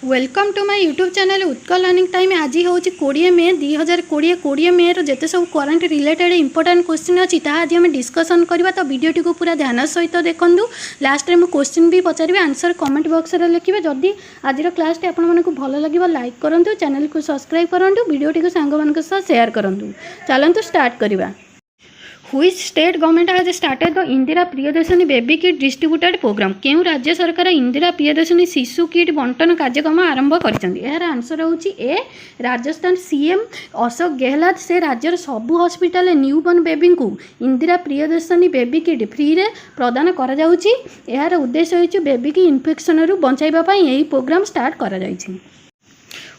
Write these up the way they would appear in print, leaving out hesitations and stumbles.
Welcome to my YouTube channel Utkal learning time. आज हूँ 20 मे 2020 मे जिते सब करंट रिलेटेड इंपोर्टेंट क्वेश्चन अच्छी आज आम डिस्कसन करवा। तो वीडियो टी पूरा ध्यान सहित देखूँ। लास्ट में मुझे क्वेश्चन भी पचारि आंसर कमेंट बॉक्स में लिखे। जदि आज क्लास आपको भल लगे लाइक करूँ, चैनल को सब्सक्राइब करूँ, वीडियो टी सांग मान शेयर करूँ। चलतु स्टार्ट करवा। Which state government has started the Indira Priyadarshini baby kit distributed program? क्यों राज्य सरकार इंदिरा प्रियदर्शनी शिशु किट बंटन कार्यक्रम आरंभ कर? यार आंसर होची ए राजस्थान सीएम अशोक गहलोत से राज्यर सबु हॉस्पिटल न्यूबॉर्न बेबी को Indira Priyadarshini baby kit free रे प्रदान करा जाउची। यार उद्देश्य होची बेबी की इन्फेक्शन रु बचाइबा पई एही प्रोग्राम स्टार्ट करा जाइछि।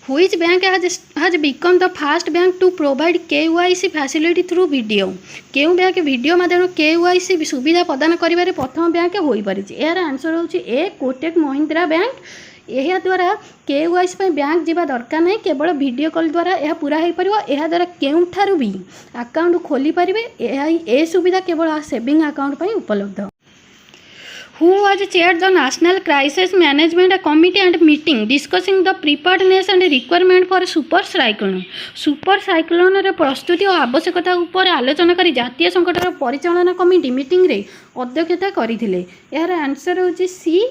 Which bank has become the first bank to provide KYC facility through video? केउं बैंक वीडियो माध्यम KYC सुविधा प्रदान करिबारे प्रथम बैंक होई परिछि? यार आंसर होछि ए कोटक महिंद्रा बैंक। यह द्वारा KYC पे बैंक जीवा दरकार नहीं, केवल वीडियो कॉल द्वारा यह पूरा हो पार। यह द्वारा केउंठारु भी अकाउंट खोली पारिबे। ए सुविधा केवल सेविंग अकाउंट पे उपलब्ध। Who was chaired the National Crisis Management Committee and meeting discussing the preparedness and requirement for super cyclone? Super cyclone रे प्रस्तुति और आवश्यकता उपर आलोचना करी जातीय संकटर परिचालन कमिटी मीटिंग रे अध्यक्षता करथिले। यार आंसर होची सी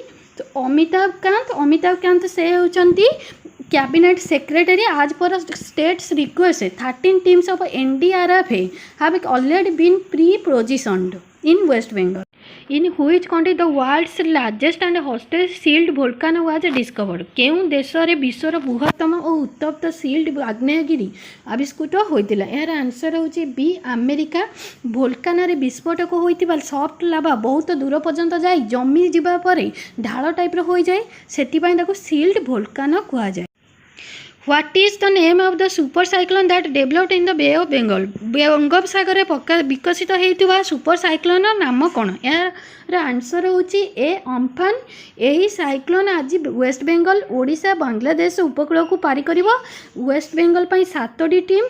अमिताभ कांत। अमिताभ कांत से होचंती कैबिनेट सेक्रेटरी। आज पर states request 13 teams of NDRF have already been pre-positioned in West Bengal. In which country the world's largest and hottest sealed volcano was discovered? केउं देश रे विश्वर बृहत्तम और उत्तप्त सील्ड आग्नेयगिरी आविष्कृत होइतिला? यार आंसर होची बी अमेरिका। वोल्कानो रे विस्फोटक होइतिबा सॉफ्ट लावा बहुत दूर पर्यंत जाई जमी जिबा परे ढाल टाइप रो होई जाय, सेति पई ताको सील्ड वोल्कानो कुआ जाय। What is the name of the super cyclone that developed in the Bay of Bengal? Bangopsagar में विकसित होता सुपर साइक्लोन नाम कौन? यार आंसर होची ए अम्फान। यही साइक्लोन आज वेस्ट बेंगल ओडिशा बांग्लादेश उपकूल को पारी कर। वेस्ट बेंगल 7टी टीम,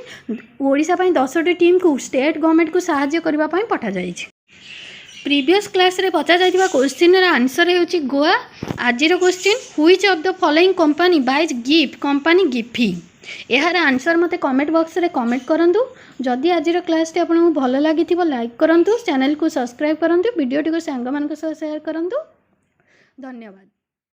ओडिशा 10टी टीम को स्टेट गवर्नमेंट को साहाय्य करने पठा जाए। प्रीवियस क्लास रे पचा जाइतिबा क्वेश्चन रा आंसर हेउची गोवा। आजिर question which of the following company buys gift company Gifty? यार आंसर मते कमेंट बॉक्स रे कमेंट करंतु। जदि आजिर क्लास टे आपन भल लागिथिबो लाइक करंतु, चैनल को सब्सक्राइब करंतु, वीडियो टी को सांग मान को शेयर करंतु। धन्यवाद।